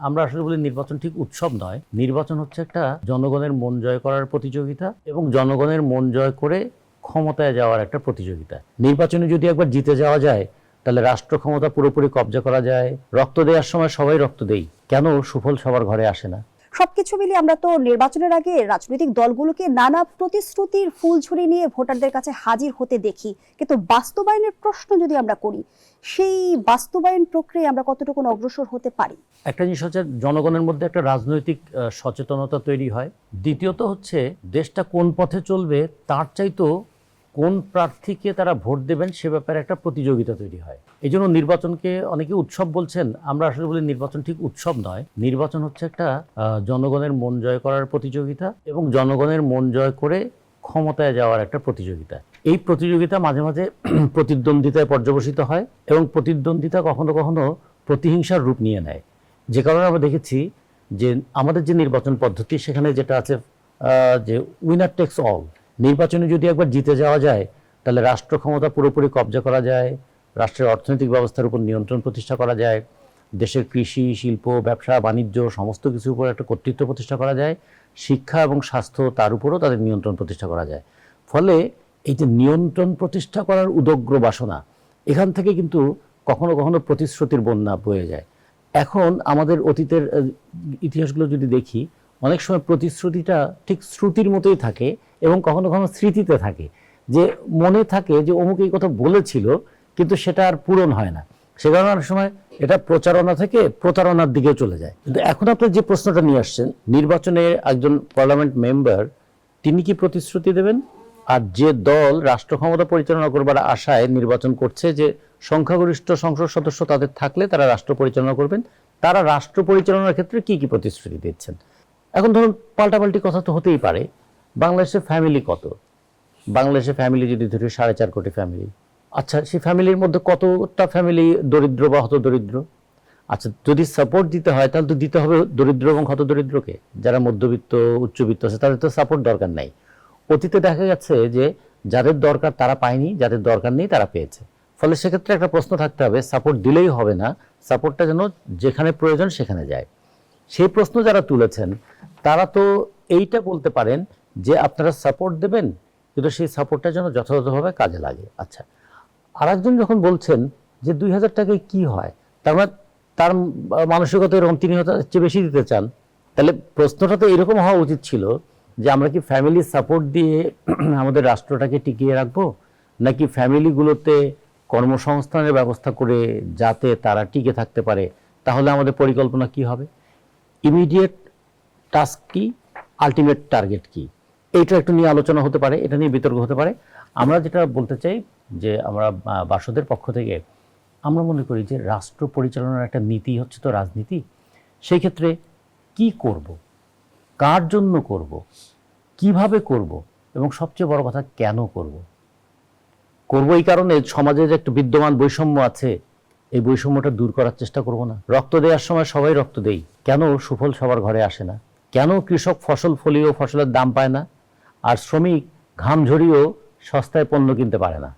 আমরা আসলে বলি নির্বাচন ঠিক উৎসব নয়, নির্বাচন হচ্ছে একটা জনগণের মন জয় করার প্রতিযোগিতা এবং জনগণের মন জয় করে ক্ষমতায় যাওয়ার একটা প্রতিযোগিতা। নির্বাচনে যদি একবার জিতে যাওয়া যায় তাহলে রাষ্ট্র ক্ষমতা পুরোপুরি কব্জা করা যায়। রক্ত দেওয়ার সময় সবাই রক্ত দেই, কেন সুফল সবার ঘরে আসে না? সবকিছু মিলিয়ে আমরা তো নির্বাচনের আগে রাজনৈতিক দলগুলোকে নানা প্রতিশ্রুতির ফুলঝুরি নিয়ে ভোটারদের কাছে হাজির হতে দেখি, কিন্তু বাস্তবায়নের প্রশ্ন যদি আমরা করি, সেই বাস্তবায়ন প্রক্রিয়ায় আমরা কতটুকু অগ্রসর হতে পারি? একটা জিনিস হচ্ছে জনগণের মধ্যে একটা রাজনৈতিক সচেতনতা তৈরি হয়। দ্বিতীয়ত হচ্ছে দেশটা কোন পথে চলবে তার চাইতেও কোন প্রার্থীকে তারা ভোট দেবেন সে ব্যাপারে একটা প্রতিযোগিতা তৈরি হয়। এই জন্য নির্বাচনকে অনেকে উৎসব বলছেন, আমরা আসলে বলি নির্বাচন ঠিক উৎসব নয়, নির্বাচন হচ্ছে একটা জনগণের মন জয় করার প্রতিযোগিতা এবং জনগণের মন জয় করে ক্ষমতায় যাওয়ার একটা প্রতিযোগিতা। এই প্রতিযোগিতা মাঝে মাঝে প্রতিদ্বন্দ্বিতায় পর্যবসিত হয় এবং প্রতিদ্বন্দ্বিতা কখনো কখনো প্রতিহিংসার রূপ নিয়ে নেয়। যে কারণে আমরা দেখেছি যে আমাদের যে নির্বাচন পদ্ধতি সেখানে যেটা আছে যে উইনার টেক্স অল। নির্বাচনে যদি একবার জিতে যাওয়া যায় তাহলে রাষ্ট্র ক্ষমতা পুরোপুরি কব্জা করা যায়, রাষ্ট্রের অর্থনৈতিক ব্যবস্থার উপর নিয়ন্ত্রণ প্রতিষ্ঠা করা যায়, দেশের কৃষি, শিল্প, ব্যবসা, বাণিজ্য সমস্ত কিছুর উপর একটা কর্তৃত্ব প্রতিষ্ঠা করা যায়, শিক্ষা এবং স্বাস্থ্য তার উপরও তাদের নিয়ন্ত্রণ প্রতিষ্ঠা করা যায়। ফলে এই যে নিয়ন্ত্রণ প্রতিষ্ঠা করার উদগ্র বাসনা, এখান থেকে কিন্তু কখনো কখনো প্রতিশ্রুতির বন্যা বয়ে যায়। এখন আমাদের অতীতের ইতিহাসগুলো যদি দেখি, অনেক সময় প্রতিশ্রুতিটা ঠিক শ্রুতির মতোই থাকে এবং কখনো কখনো স্মৃতিতে থাকে, যে মনে থাকে যে অমুক এই কথা বলেছিল কিন্তু সেটা আর পূরণ হয় না। সে কারণে অনেক সময় এটা প্রচারণা থেকে প্রতারণার দিকেও চলে যায়। কিন্তু এখন আপনার যে প্রশ্নটা নিয়ে আসছেন, নির্বাচনে একজন পার্লামেন্ট মেম্বার তিনি কি প্রতিশ্রুতি দেবেন? আর যে দল রাষ্ট্র ক্ষমতা পরিচালনা করবার আশায় নির্বাচন করছে, যে সংখ্যাগরিষ্ঠ সংসদ সদস্য তাদের থাকলে তারা রাষ্ট্র পরিচালনা করবেন, তারা রাষ্ট্র পরিচালনার ক্ষেত্রে কি কি প্রতিশ্রুতি দিচ্ছেন? এখন ধরুন পাল্টাপাল্টি কথা তো হতেই পারে। বাংলাদেশের ফ্যামিলি কত? বাংলাদেশের ফ্যামিলি যদি ধরি 4.5 কোটি ফ্যামিলি, আচ্ছা সেই ফ্যামিলির মধ্যে কতটা ফ্যামিলি দরিদ্র বা হতদরিদ্র? আচ্ছা যদি সাপোর্ট দিতে হয় তাহলে তো দিতে হবে দরিদ্র এবং হতদরিদ্রকে। যারা মধ্যবিত্ত উচ্চবিত্ত আছে তাদের তো সাপোর্ট দরকার নাই। অতীতে দেখা গেছে যে যাদের দরকার তারা পায়নি, যাদের দরকার নেই তারা পেয়েছে। ফলে সেক্ষেত্রে একটা প্রশ্ন থাকতে হবে, সাপোর্ট দিলেই হবে না, সাপোর্টটা যেন যেখানে প্রয়োজন সেখানে যায়। সেই প্রশ্ন যারা তুলেছেন তারা তো এইটা বলতে পারেন যে আপনারা সাপোর্ট দেবেন কিন্তু সেই সাপোর্টটা যেন যথাযথভাবে কাজে লাগে। আচ্ছা, আরেকজন যখন বলছেন যে 2000 টাকায় কি হয়, তার মানে তার মানসিকতা এরকম, তিনি হয়তো চেয়ে বেশি দিতে চান। তাহলে প্রশ্নটা তো এরকম হওয়া উচিত ছিল যে আমরা কি ফ্যামিলি সাপোর্ট দিয়ে আমাদের রাষ্ট্রটাকে টিকিয়ে রাখবো, নাকি ফ্যামিলিগুলোতে কর্মসংস্থানের ব্যবস্থা করে যাতে তারা টিকে থাকতে পারে? তাহলে আমাদের পরিকল্পনা কি হবে? ইমিডিয়েট টাস্ক কি, আলটিমেট টার্গেট কি, এইটা একটু নিয়ে আলোচনা হতে পারে, এটা নিয়ে বিতর্ক হতে পারে। আমরা যেটা বলতে চাই যে আমরা বাসদের পক্ষ থেকে আমরা মনে করি যে রাষ্ট্র পরিচালনার একটা নীতি হচ্ছে তো রাজনীতি। সেই ক্ষেত্রে কি করব, কার জন্য করব, কিভাবে করব এবং সবচেয়ে বড় কথা কেন করব। এই কারণে সমাজে যে একটা বিদ্যমান বৈষম্য আছে, এই বৈষম্যটা দূর করার চেষ্টা করব না? রক্ত দেওয়ার সময় সবাই রক্ত দেই, কেন সুফল সবার ঘরে আসে না? কেন কৃষক ফসল ফলিয়েও ফসলের দাম পায় না, আর শ্রমিক ঘাম ঝরিয়েও সস্তায় পণ্য কিনতে পারে না?